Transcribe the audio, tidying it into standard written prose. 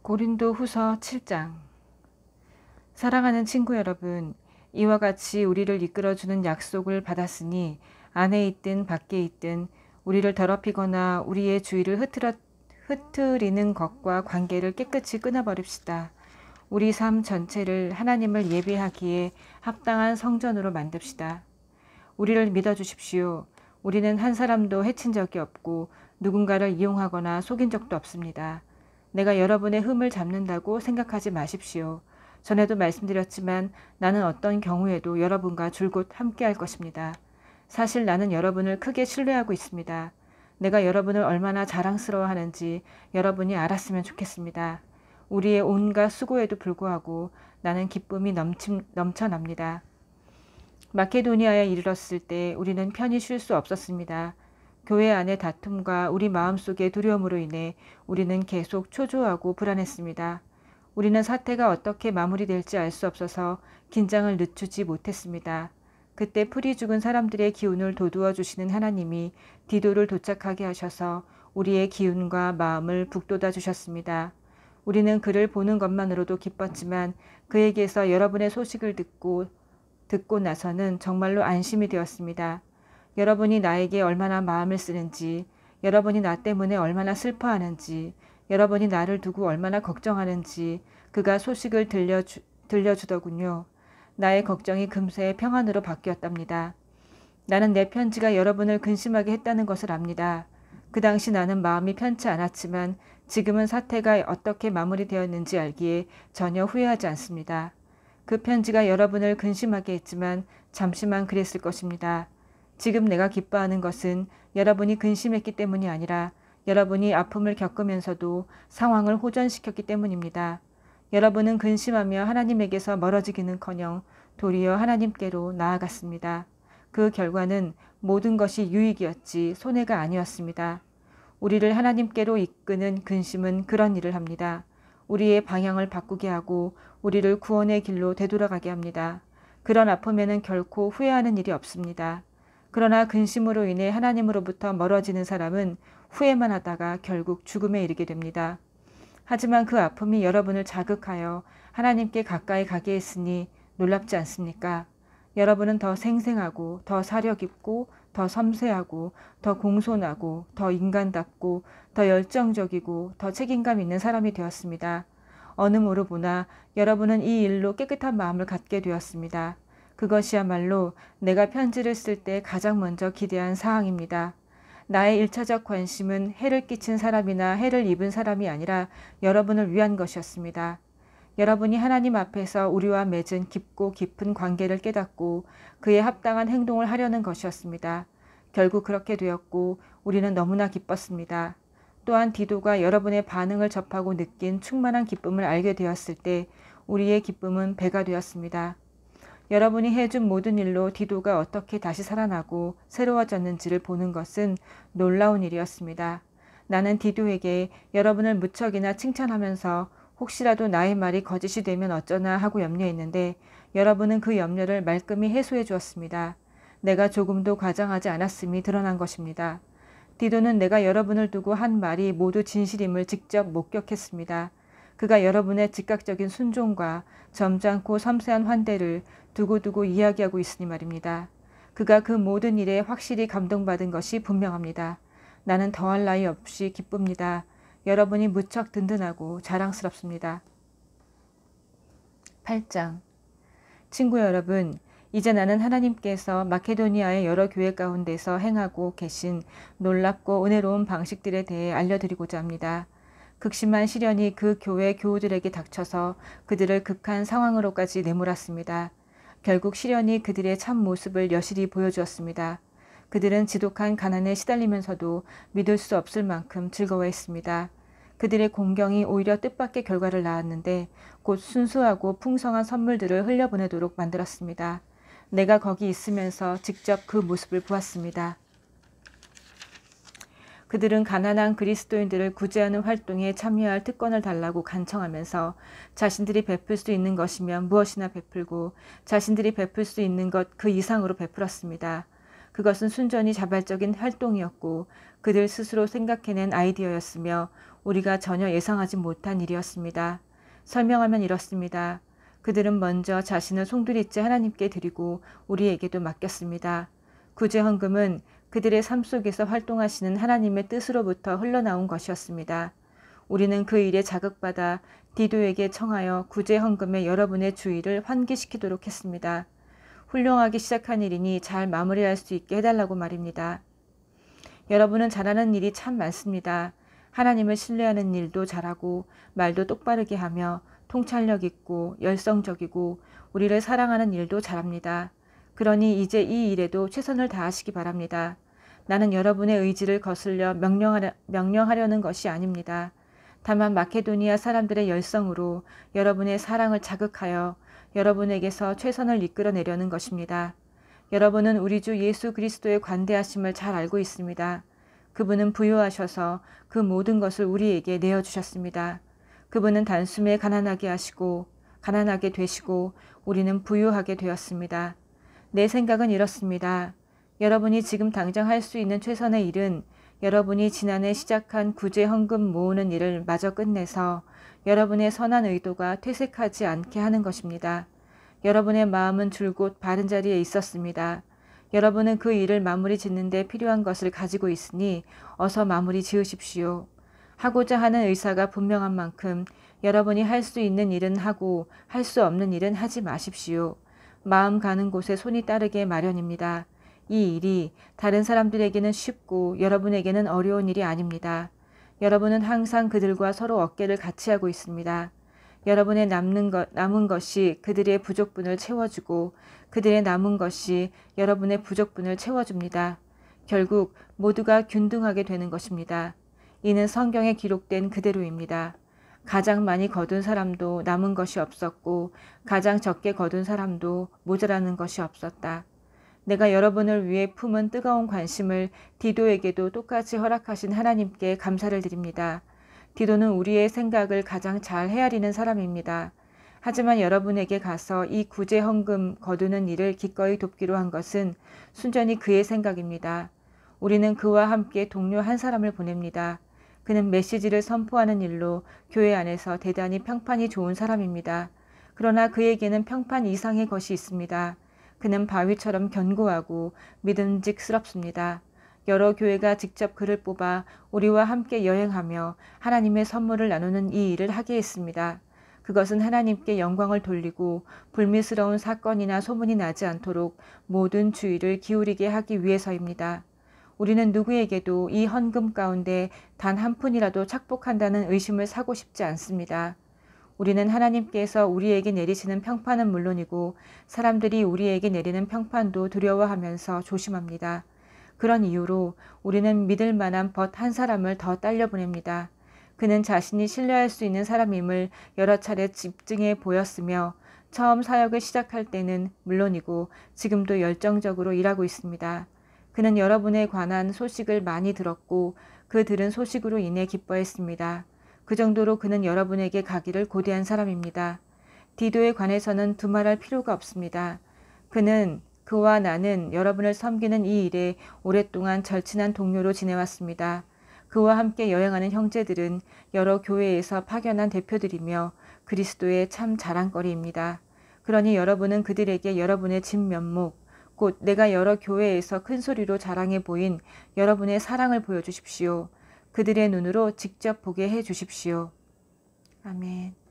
고린도 후서 7장. 사랑하는 친구 여러분, 이와 같이 우리를 이끌어주는 약속을 받았으니 안에 있든 밖에 있든 우리를 더럽히거나 우리의 주의를 흐트리는 것과 관계를 깨끗이 끊어버립시다. 우리 삶 전체를 하나님을 예배하기에 합당한 성전으로 만듭시다. 우리를 믿어주십시오. 우리는 한 사람도 해친 적이 없고 누군가를 이용하거나 속인 적도 없습니다. 내가 여러분의 흠을 잡는다고 생각하지 마십시오. 전에도 말씀드렸지만 나는 어떤 경우에도 여러분과 줄곧 함께할 것입니다. 사실 나는 여러분을 크게 신뢰하고 있습니다. 내가 여러분을 얼마나 자랑스러워하는지 여러분이 알았으면 좋겠습니다. 우리의 온갖 수고에도 불구하고 나는 기쁨이 넘쳐납니다. 마케도니아에 이르렀을 때 우리는 편히 쉴 수 없었습니다. 교회 안의 다툼과 우리 마음속의 두려움으로 인해 우리는 계속 초조하고 불안했습니다. 우리는 사태가 어떻게 마무리될지 알 수 없어서 긴장을 늦추지 못했습니다. 그때 풀이 죽은 사람들의 기운을 돋우어 주시는 하나님이 디도를 도착하게 하셔서 우리의 기운과 마음을 북돋아 주셨습니다. 우리는 그를 보는 것만으로도 기뻤지만 그에게서 여러분의 소식을 듣고 나서는 정말로 안심이 되었습니다. 여러분이 나에게 얼마나 마음을 쓰는지, 여러분이 나 때문에 얼마나 슬퍼하는지, 여러분이 나를 두고 얼마나 걱정하는지 그가 소식을 들려주더군요. 나의 걱정이 금세 평안으로 바뀌었답니다. 나는 내 편지가 여러분을 근심하게 했다는 것을 압니다. 그 당시 나는 마음이 편치 않았지만 지금은 사태가 어떻게 마무리되었는지 알기에 전혀 후회하지 않습니다. 그 편지가 여러분을 근심하게 했지만 잠시만 그랬을 것입니다. 지금 내가 기뻐하는 것은 여러분이 근심했기 때문이 아니라 여러분이 아픔을 겪으면서도 상황을 호전시켰기 때문입니다. 여러분은 근심하며 하나님에게서 멀어지기는커녕 도리어 하나님께로 나아갔습니다. 그 결과는 모든 것이 유익이었지 손해가 아니었습니다. 우리를 하나님께로 이끄는 근심은 그런 일을 합니다. 우리의 방향을 바꾸게 하고 우리를 구원의 길로 되돌아가게 합니다. 그런 아픔에는 결코 후회하는 일이 없습니다. 그러나 근심으로 인해 하나님으로부터 멀어지는 사람은 후회만 하다가 결국 죽음에 이르게 됩니다. 하지만 그 아픔이 여러분을 자극하여 하나님께 가까이 가게 했으니 놀랍지 않습니까? 여러분은 더 생생하고 더 사려 깊고 더 섬세하고 더 공손하고 더 인간답고 더 열정적이고 더 책임감 있는 사람이 되었습니다. 어느 모로 보나 여러분은 이 일로 깨끗한 마음을 갖게 되었습니다. 그것이야말로 내가 편지를 쓸 때 가장 먼저 기대한 사항입니다. 나의 1차적 관심은 해를 끼친 사람이나 해를 입은 사람이 아니라 여러분을 위한 것이었습니다. 여러분이 하나님 앞에서 우리와 맺은 깊고 깊은 관계를 깨닫고 그에 합당한 행동을 하려는 것이었습니다. 결국 그렇게 되었고 우리는 너무나 기뻤습니다. 또한 디도가 여러분의 반응을 접하고 느낀 충만한 기쁨을 알게 되었을 때 우리의 기쁨은 배가 되었습니다. 여러분이 해준 모든 일로 디도가 어떻게 다시 살아나고 새로워졌는지를 보는 것은 놀라운 일이었습니다. 나는 디도에게 여러분을 무척이나 칭찬하면서 혹시라도 나의 말이 거짓이 되면 어쩌나 하고 염려했는데 여러분은 그 염려를 말끔히 해소해 주었습니다. 내가 조금도 과장하지 않았음이 드러난 것입니다. 디도는 내가 여러분을 두고 한 말이 모두 진실임을 직접 목격했습니다. 그가 여러분의 즉각적인 순종과 점잖고 섬세한 환대를 두고두고 이야기하고 있으니 말입니다. 그가 그 모든 일에 확실히 감동받은 것이 분명합니다. 나는 더할 나위 없이 기쁩니다. 여러분이 무척 든든하고 자랑스럽습니다. 8장. 친구 여러분, 이제 나는 하나님께서 마케도니아의 여러 교회 가운데서 행하고 계신 놀랍고 은혜로운 방식들에 대해 알려드리고자 합니다. 극심한 시련이 그 교회 교우들에게 닥쳐서 그들을 극한 상황으로까지 내몰았습니다. 결국 시련이 그들의 참 모습을 여실히 보여주었습니다. 그들은 지독한 가난에 시달리면서도 믿을 수 없을 만큼 즐거워했습니다. 그들의 공경이 오히려 뜻밖의 결과를 낳았는데 곧 순수하고 풍성한 선물들을 흘려보내도록 만들었습니다. 내가 거기 있으면서 직접 그 모습을 보았습니다. 그들은 가난한 그리스도인들을 구제하는 활동에 참여할 특권을 달라고 간청하면서 자신들이 베풀 수 있는 것이면 무엇이나 베풀고 자신들이 베풀 수 있는 것 그 이상으로 베풀었습니다. 그것은 순전히 자발적인 활동이었고 그들 스스로 생각해낸 아이디어였으며 우리가 전혀 예상하지 못한 일이었습니다. 설명하면 이렇습니다. 그들은 먼저 자신을 송두리째 하나님께 드리고 우리에게도 맡겼습니다. 구제헌금은 그들의 삶 속에서 활동하시는 하나님의 뜻으로부터 흘러나온 것이었습니다. 우리는 그 일에 자극받아 디도에게 청하여 구제헌금의 여러분의 주의를 환기시키도록 했습니다. 훌륭하게 시작한 일이니 잘 마무리할 수 있게 해달라고 말입니다. 여러분은 잘하는 일이 참 많습니다. 하나님을 신뢰하는 일도 잘하고 말도 똑바르게 하며 통찰력 있고 열성적이고 우리를 사랑하는 일도 잘합니다. 그러니 이제 이 일에도 최선을 다하시기 바랍니다. 나는 여러분의 의지를 거슬려 명령하려는 것이 아닙니다. 다만 마케도니아 사람들의 열성으로 여러분의 사랑을 자극하여 여러분에게서 최선을 이끌어내려는 것입니다. 여러분은 우리 주 예수 그리스도의 관대하심을 잘 알고 있습니다. 그분은 부유하셔서 그 모든 것을 우리에게 내어주셨습니다. 그분은 단숨에 가난하게 되시고 우리는 부유하게 되었습니다. 내 생각은 이렇습니다. 여러분이 지금 당장 할 수 있는 최선의 일은 여러분이 지난해 시작한 구제헌금 모으는 일을 마저 끝내서 여러분의 선한 의도가 퇴색하지 않게 하는 것입니다. 여러분의 마음은 줄곧 바른 자리에 있었습니다. 여러분은 그 일을 마무리 짓는 데 필요한 것을 가지고 있으니 어서 마무리 지으십시오. 하고자 하는 의사가 분명한 만큼 여러분이 할 수 있는 일은 하고 할 수 없는 일은 하지 마십시오. 마음 가는 곳에 손이 따르게 마련입니다. 이 일이 다른 사람들에게는 쉽고 여러분에게는 어려운 일이 아닙니다. 여러분은 항상 그들과 서로 어깨를 같이 하고 있습니다. 여러분의 남은 것이 그들의 부족분을 채워주고 그들의 남은 것이 여러분의 부족분을 채워줍니다. 결국 모두가 균등하게 되는 것입니다. 이는 성경에 기록된 그대로입니다. 가장 많이 거둔 사람도 남은 것이 없었고 가장 적게 거둔 사람도 모자라는 것이 없었다. 내가 여러분을 위해 품은 뜨거운 관심을 디도에게도 똑같이 허락하신 하나님께 감사를 드립니다. 디도는 우리의 생각을 가장 잘 헤아리는 사람입니다. 하지만 여러분에게 가서 이 구제헌금 거두는 일을 기꺼이 돕기로 한 것은 순전히 그의 생각입니다. 우리는 그와 함께 동료 한 사람을 보냅니다. 그는 메시지를 선포하는 일로 교회 안에서 대단히 평판이 좋은 사람입니다. 그러나 그에게는 평판 이상의 것이 있습니다. 그는 바위처럼 견고하고 믿음직스럽습니다. 여러 교회가 직접 그를 뽑아 우리와 함께 여행하며 하나님의 선물을 나누는 이 일을 하게 했습니다. 그것은 하나님께 영광을 돌리고 불미스러운 사건이나 소문이 나지 않도록 모든 주의를 기울이게 하기 위해서입니다. 우리는 누구에게도 이 헌금 가운데 단 한 푼이라도 착복한다는 의심을 사고 싶지 않습니다. 우리는 하나님께서 우리에게 내리시는 평판은 물론이고 사람들이 우리에게 내리는 평판도 두려워하면서 조심합니다. 그런 이유로 우리는 믿을 만한 벗 한 사람을 더 딸려 보냅니다. 그는 자신이 신뢰할 수 있는 사람임을 여러 차례 집증해 보였으며 처음 사역을 시작할 때는 물론이고 지금도 열정적으로 일하고 있습니다. 그는 여러분에 관한 소식을 많이 들었고 그 들은 소식으로 인해 기뻐했습니다. 그 정도로 그는 여러분에게 가기를 고대한 사람입니다. 디도에 관해서는 두말할 필요가 없습니다. 그와 나는 여러분을 섬기는 이 일에 오랫동안 절친한 동료로 지내왔습니다. 그와 함께 여행하는 형제들은 여러 교회에서 파견한 대표들이며 그리스도의 참 자랑거리입니다. 그러니 여러분은 그들에게 여러분의 진면목, 곧 내가 여러 교회에서 큰 소리로 자랑해 보인 여러분의 사랑을 보여주십시오. 그들의 눈으로 직접 보게 해 주십시오. 아멘.